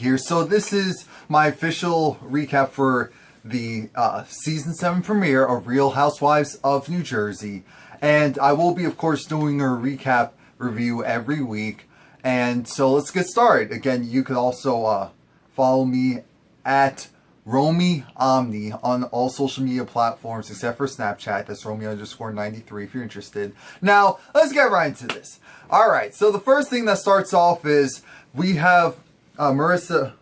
here. So this is my official recap for the season 7 premiere of Real Housewives of New Jersey. And I will be, of course, doing a recap review every week. And so let's get started. Again, you can also follow me at Romie Omni on all social media platforms except for Snapchat. That's Romie_93 if you're interested. Now, let's get right into this. Alright, so the first thing that starts off is we have Melissa,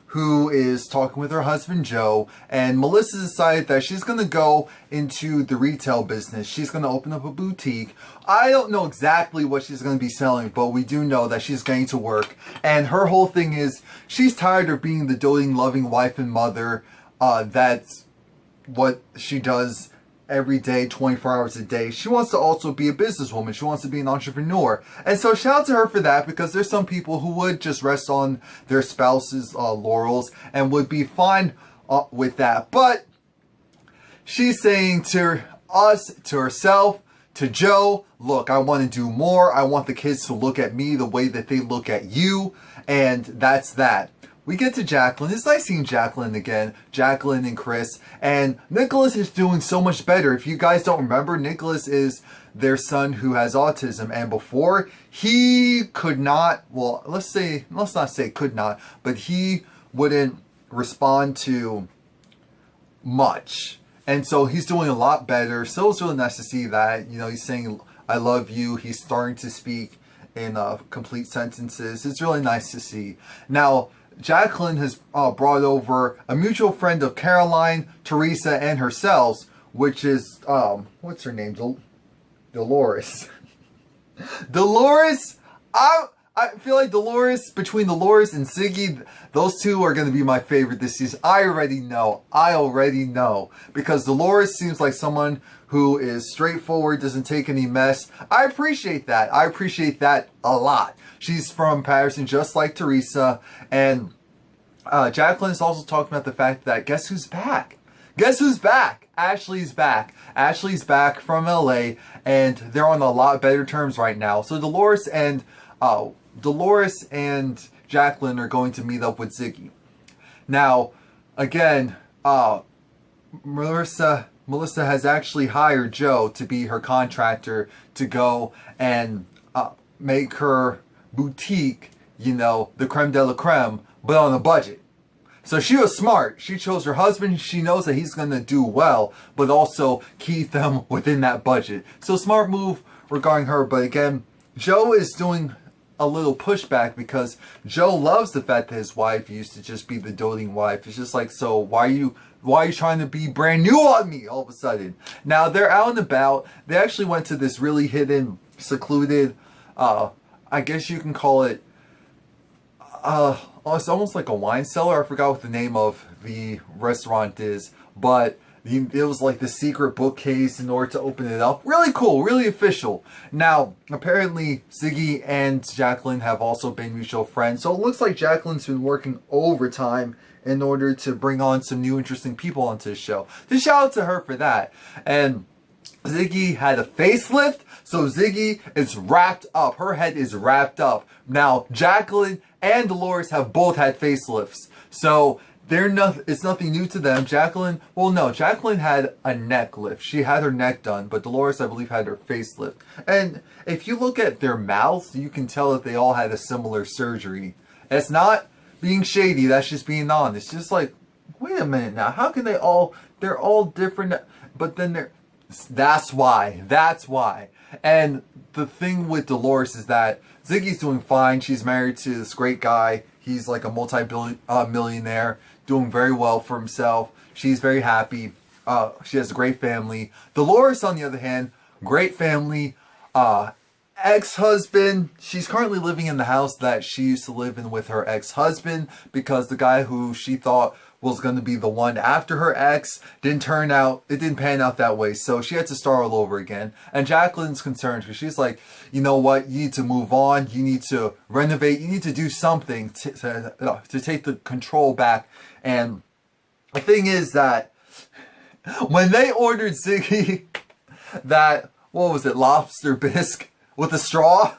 who is talking with her husband Joe, and Melissa decided that she's going to go into the retail business. She's going to open up a boutique. I don't know exactly what she's going to be selling, but we do know that she's going to work. And her whole thing is she's tired of being the doting, loving wife and mother. That's what she does every day, 24 hours a day. She wants to also be a businesswoman. She wants to be an entrepreneur. And so shout out to her for that, because there's some people who would just rest on their spouse's laurels and would be fine with that. But she's saying to us, to herself, to Joe, look, I want to do more. I want the kids to look at me the way that they look at you. And that's that. We get to Jacqueline. It's nice seeing Jacqueline again. Jacqueline and Chris. And Nicholas is doing so much better. If you guys don't remember, Nicholas is their son who has autism. And before, he could not, well, let's not say could not, but he wouldn't respond to much. And so he's doing a lot better. So it's really nice to see that. You know, he's saying, I love you. He's starting to speak in complete sentences. It's really nice to see. Now, Jacqueline has brought over a mutual friend of Caroline, Teresa, and herself, which is, what's her name? Dolores. Dolores? I feel like Dolores, between Dolores and Ziggy, those two are going to be my favorite this season. I already know. Because Dolores seems like someone who is straightforward, doesn't take any mess. I appreciate that. I appreciate that a lot. She's from Patterson, just like Teresa. And Jacqueline is also talking about the fact that, guess who's back? Guess who's back? Ashley's back. Ashley's back from LA, and they're on a lot better terms right now. So Dolores and Jacqueline are going to meet up with Ziggy. Now, again, Melissa has actually hired Joe to be her contractor to go and make her boutique, you know, the creme de la creme, but on a budget. So she was smart. She chose her husband. She knows that he's going to do well, but also keep them within that budget. So smart move regarding her. But again, Joe is doing a little pushback because Joe loves the fact that his wife used to just be the doting wife. It's just like, so why are you trying to be brand new on me all of a sudden? Now they're out and about. They actually went to this really hidden, secluded, I guess you can call it, it's almost like a wine cellar. I forgot what the name of the restaurant is, but it was like the secret bookcase in order to open it up. Really cool, really official. Now, apparently, Ziggy and Jacqueline have also been mutual friends, so it looks like Jacqueline's been working overtime in order to bring on some new interesting people onto the show. Just shout out to her for that. And Ziggy had a facelift, so Ziggy is wrapped up. Her head is wrapped up. Now, Jacqueline and Dolores have both had facelifts, so it's nothing new to them. Jacqueline had a neck lift. She had her neck done, but Dolores, I believe, had her facelift. And if you look at their mouths, you can tell that they all had a similar surgery. It's not being shady, that's just being honest. It's just like, wait a minute now, how can they're all different, but then that's why. And the thing with Dolores is that Ziggy's doing fine. She's married to this great guy. He's like a multi-millionaire, doing very well for himself. She's very happy. She has a great family. Dolores, on the other hand, great family. Ex-husband. She's currently living in the house that she used to live in with her ex-husband, because the guy who she thought was going to be the one after her ex didn't pan out that way, so she had to start all over again. And Jacqueline's concerned because she's like, you know what, you need to move on, you need to renovate, you need to do something to take the control back. And the thing is that when they ordered Ziggy that, what was it, lobster bisque with a straw,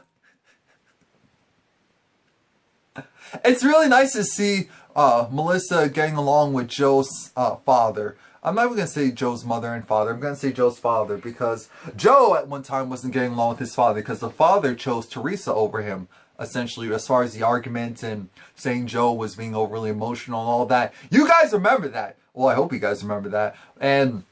It's really nice to see Melissa getting along with Joe's father. I'm not even going to say Joe's mother and father. I'm going to say Joe's father because Joe at one time wasn't getting along with his father because the father chose Teresa over him, essentially, as far as the argument and saying Joe was being overly emotional and all that. You guys remember that. Well, I hope you guys remember that. And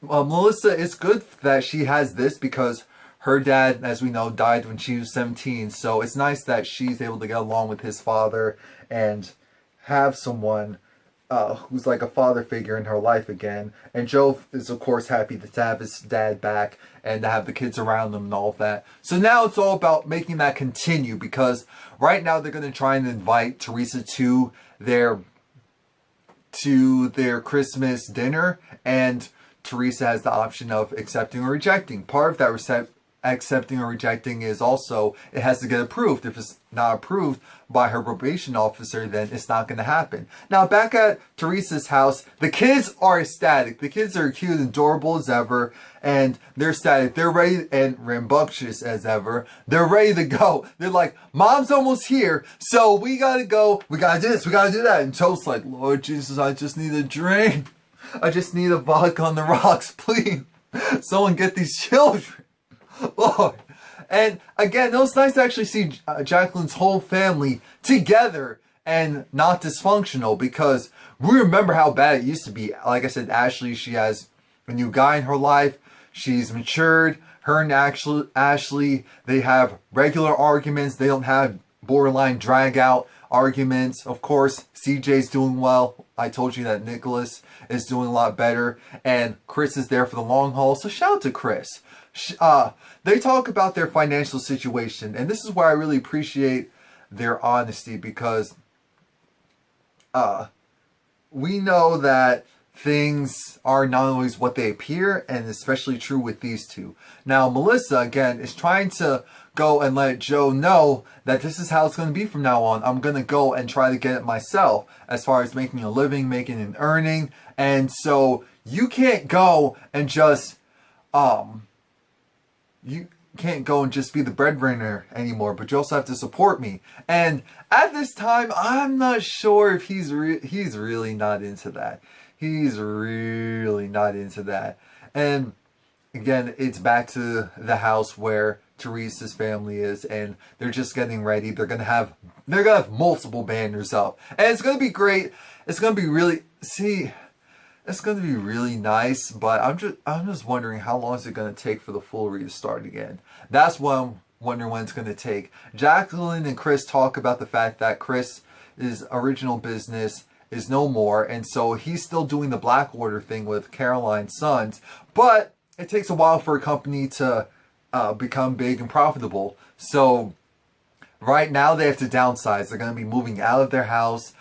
Melissa, it's good that she has this because her dad, as we know, died when she was 17. So it's nice that she's able to get along with his father and have someone who's like a father figure in her life again. And Joe is, of course, happy to have his dad back and to have the kids around him and all of that. So now it's all about making that continue because right now they're going to try and invite Teresa to their Christmas dinner, and Teresa has the option of accepting or rejecting. Part of that accepting or rejecting is also it has to get approved. If it's not approved by her probation officer, then it's not going to happen. Now back at Teresa's house, the kids are ecstatic. The kids are cute and adorable as ever, and they're ecstatic. They're ready and rambunctious as ever. They're ready to go. They're like, Mom's almost here, so we gotta go. We gotta do this. We gotta do that. And Joe's like, Lord Jesus, I just need a drink. I just need a vodka on the rocks, please. Someone get these children. Lord. And again, it was nice to actually see Jacqueline's whole family together and not dysfunctional because we remember how bad it used to be. Like I said, Ashley, she has a new guy in her life. She's matured. Her and Ashley, they have regular arguments. They don't have borderline drag out arguments. Of course, CJ's doing well. I told you that Nicholas is doing a lot better. And Chris is there for the long haul. So shout out to Chris. They talk about their financial situation, and this is where I really appreciate their honesty because we know that things are not always what they appear, and especially true with these two. Now, Melissa, again, is trying to go and let Joe know that this is how it's going to be from now on. I'm going to go and try to get it myself as far as making a living, making an earning, and so you can't go and just you can't go and just be the breadwinner anymore, but you also have to support me. And at this time, I'm not sure if he's really not into that. He's really not into that. And again, it's back to the house where Teresa's family is, and they're just getting ready. They're gonna have multiple banners up, and it's gonna be great. It's gonna be really It's going to be really nice, but I'm just wondering how long is it going to take for the foolery to start again. That's what I'm wondering when it's going to take. Jacqueline and Chris talk about the fact that Chris's original business is no more, and so he's still doing the Black Order thing with Caroline's Sons, but it takes a while for a company to become big and profitable. So right now they have to downsize. They're going to be moving out of their house.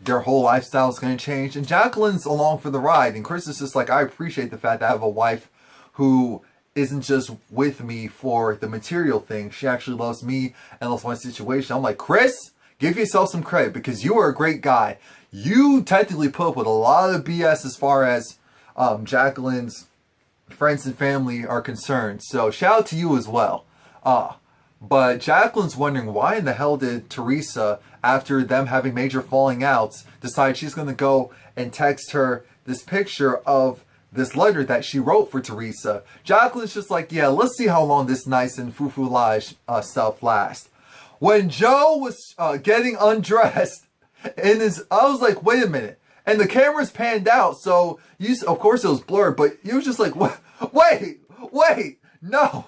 Their whole lifestyle is going to change. And Jacqueline's along for the ride. And Chris is just like, I appreciate the fact that I have a wife who isn't just with me for the material thing. She actually loves me and loves my situation. I'm like, Chris, give yourself some credit because you are a great guy. You technically put up with a lot of BS as far as Jacqueline's friends and family are concerned. So shout out to you as well. But Jacqueline's wondering why in the hell did Teresa, after them having major falling outs, decide she's going to go and text her this picture of this letter that she wrote for Teresa. Jacqueline's just like, yeah, let's see how long this nice and foo-foo-lage stuff lasts. When Joe was getting undressed, I was like, wait a minute. And the camera's panned out, so of course it was blurred, but you were just like, wait, no.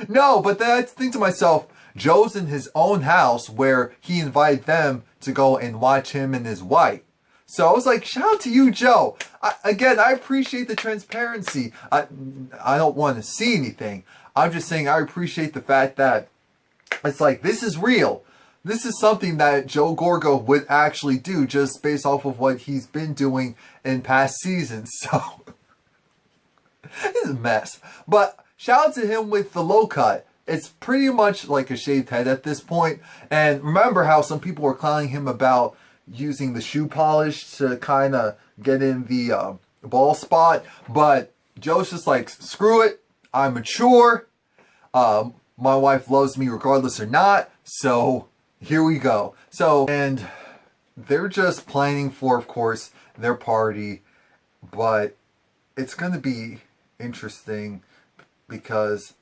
No, but then I think to myself, Joe's in his own house where he invited them to go and watch him and his wife. So I was like, shout out to you, Joe. I appreciate the transparency. I don't want to see anything. I'm just saying I appreciate the fact that it's like, this is real. This is something that Joe Gorga would actually do just based off of what he's been doing in past seasons. So, it's a mess. But shout out to him with the low cut. It's pretty much like a shaved head at this point. And remember how some people were clowning him about using the shoe polish to kind of get in the ball spot. But Joe's just like, screw it. I'm mature. My wife loves me regardless or not. So here we go. So, and they're just planning for, of course, their party, but it's going to be interesting because,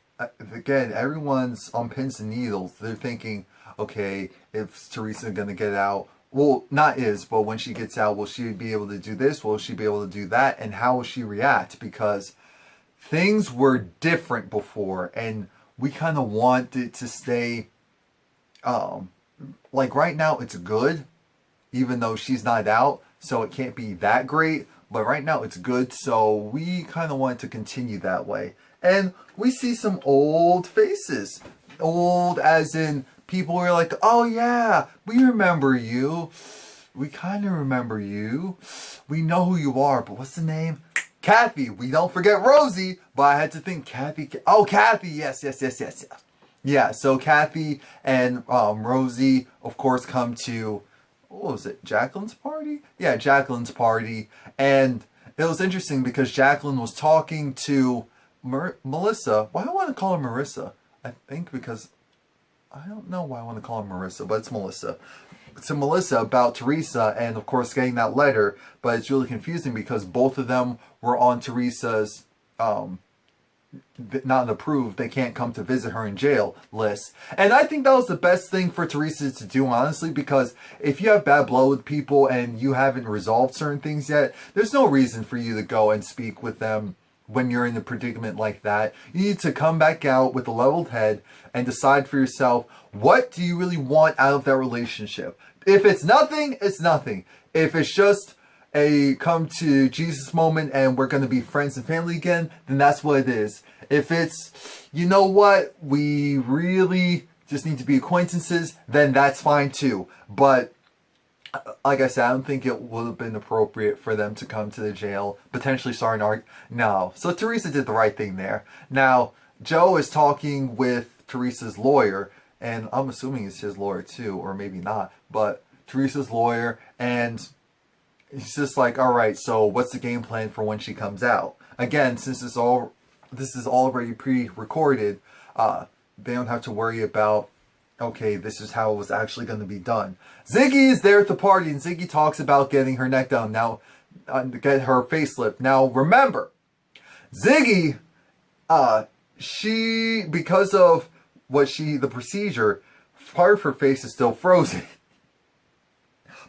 again, everyone's on pins and needles. They're thinking, okay, if Teresa going to get out, well, not is, but when she gets out, will she be able to do this? Will she be able to do that? And how will she react? Because things were different before, and we kind of want it to stay, like right now it's good, even though she's not out, so it can't be that great. But right now it's good, so we kind of want to continue that way. And we see some old faces. Old as in people who are like, oh yeah, we remember you. We kind of remember you. We know who you are, but what's the name? Kathy. We don't forget Rosie, but I had to think Kathy. Oh, Kathy. Yes. Yeah, so Kathy and Rosie, of course, come to, what was it, Jacqueline's party? Yeah, Jacqueline's party. And it was interesting because Jacqueline was talking to Melissa. Why do I want to call her Marissa? I think because, I don't know why I want to call her Marissa, but it's Melissa. To Melissa about Teresa and, of course, getting that letter. But it's really confusing because both of them were on Teresa's not approved, they can't come to visit her in jail list. And I think that was the best thing for Teresa to do, honestly, because if you have bad blood with people and you haven't resolved certain things yet, there's no reason for you to go and speak with them when you're in a predicament like that. You need to come back out with a leveled head and decide for yourself, what do you really want out of that relationship? If it's nothing, it's nothing. If it's just a come to Jesus moment and we're going to be friends and family again, then that's what it is. If it's, you know what, we really just need to be acquaintances, then that's fine too. But like I said, I don't think it would have been appropriate for them to come to the jail, potentially start an argument. No. So Teresa did the right thing there. Now, Joe is talking with Teresa's lawyer, and I'm assuming it's his lawyer too, or maybe not, but Teresa's lawyer, and he's just like, all right, so what's the game plan for when she comes out? Again, since this is already pre-recorded, they don't have to worry about, okay, this is how it was actually going to be done. Ziggy is there at the party, and Ziggy talks about getting her neck down now, get her facelift. Now, remember, Ziggy, she, because of the procedure, part of her face is still frozen.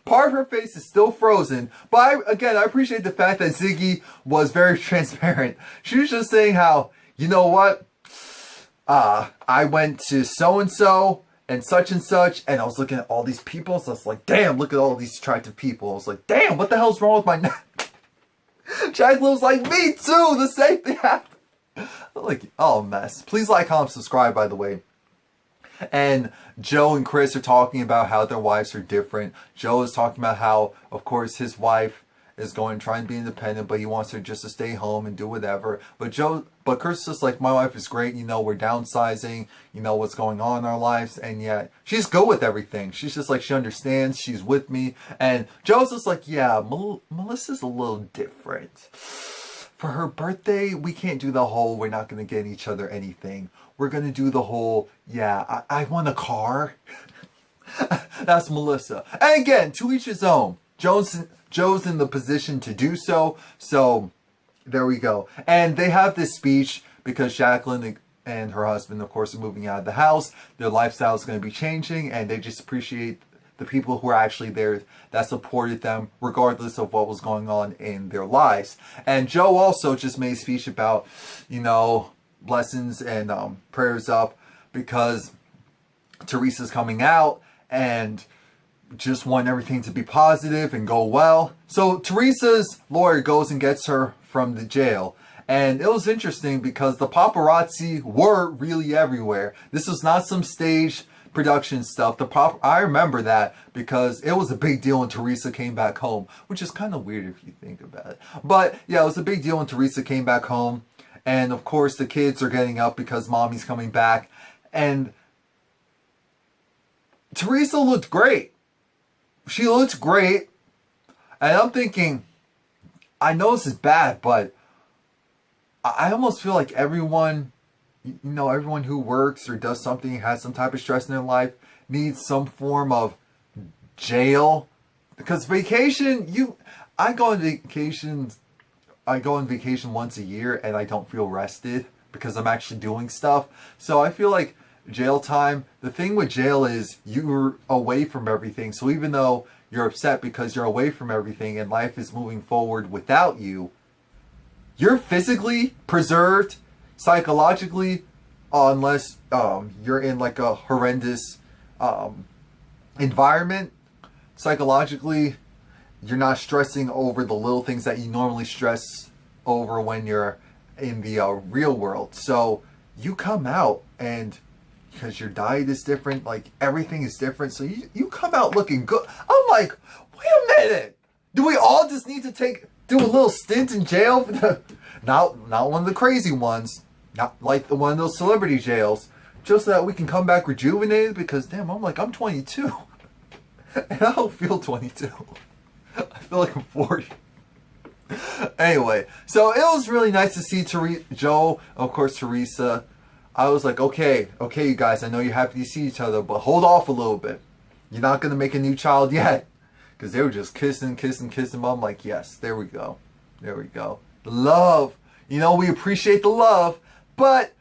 Part of her face is still frozen, but again, I appreciate the fact that Ziggy was very transparent. She was just saying how, you know what, I went to so-and-so and such, and I was looking at all these people, so I was like, damn, look at all these attractive people. I was like, damn, what the hell's wrong with my neck? Jacqueline was like, me too, the same thing happened. I'm like, oh, mess. Please like, comment, subscribe, by the way. And Joe and Chris are talking about how their wives are different. Joe is talking about how, of course, his wife is going to try and be independent, but he wants her just to stay home and do whatever. But Chris is just like, my wife is great, you know, we're downsizing, you know what's going on in our lives, and yet she's good with everything. She's just like, she understands, she's with me. And Joe's just like, yeah, Melissa's a little different. For her birthday, we can't do the whole, we're not going to get each other anything. We're going to do the whole, yeah, I want a car. That's Melissa. And again, to each his own. Joe's in the position to do so. So, there we go. And they have this speech because Jacqueline and her husband, of course, are moving out of the house. Their lifestyle is going to be changing, and they just appreciate the people who are actually there that supported them regardless of what was going on in their lives. And Joe also just made a speech about, you know, blessings and prayers up because Teresa's coming out and just want everything to be positive and go well. So Teresa's lawyer goes and gets her from the jail. And it was interesting because the paparazzi were really everywhere. This was not some stage production stuff. I remember that because it was a big deal when Teresa came back home, which is kind of weird if you think about it. But yeah, it was a big deal when Teresa came back home. And of course the kids are getting up because mommy's coming back. And Teresa looked great. She looked great. And I'm thinking, I know this is bad, but I almost feel like everyone, you know, everyone who works or does something, has some type of stress in their life, needs some form of jail. Because vacation, I go on vacations, I go on vacation once a year and I don't feel rested because I'm actually doing stuff. So I feel like jail time, the thing with jail is you're away from everything. So even though you're upset because you're away from everything and life is moving forward without you, you're physically preserved, psychologically, unless you're in like a horrendous environment. Psychologically, you're not stressing over the little things that you normally stress over when you're in the real world. So you come out, and because your diet is different, like everything is different, so you come out looking good. I'm like, wait a minute, do we all just need to do a little stint in jail? Not one of the crazy ones, not like one of those celebrity jails, just so that we can come back rejuvenated. Because damn, I'm 22 and I don't feel 22. I feel like I'm 40. Anyway, so it was really nice to see Joe, of course Teresa. I was like, okay, you guys, I know you're happy to see each other, but hold off a little bit. You're not going to make a new child yet. Because they were just kissing. But I'm like, yes, there we go. The love. We appreciate the love. But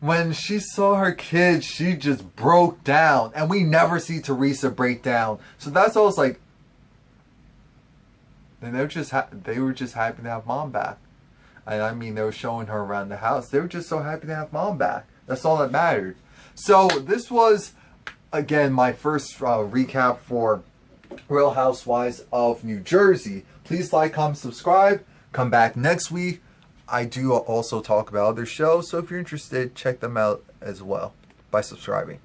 when she saw her kid, she just broke down. And we never see Teresa break down. So that's all I was like. And they were just happy to have mom back. And I mean, they were showing her around the house. They were just so happy to have mom back. That's all that mattered. So this was, again, my first recap for Real Housewives of New Jersey. Please like, comment, subscribe. Come back next week. I do also talk about other shows. So if you're interested, check them out as well by subscribing.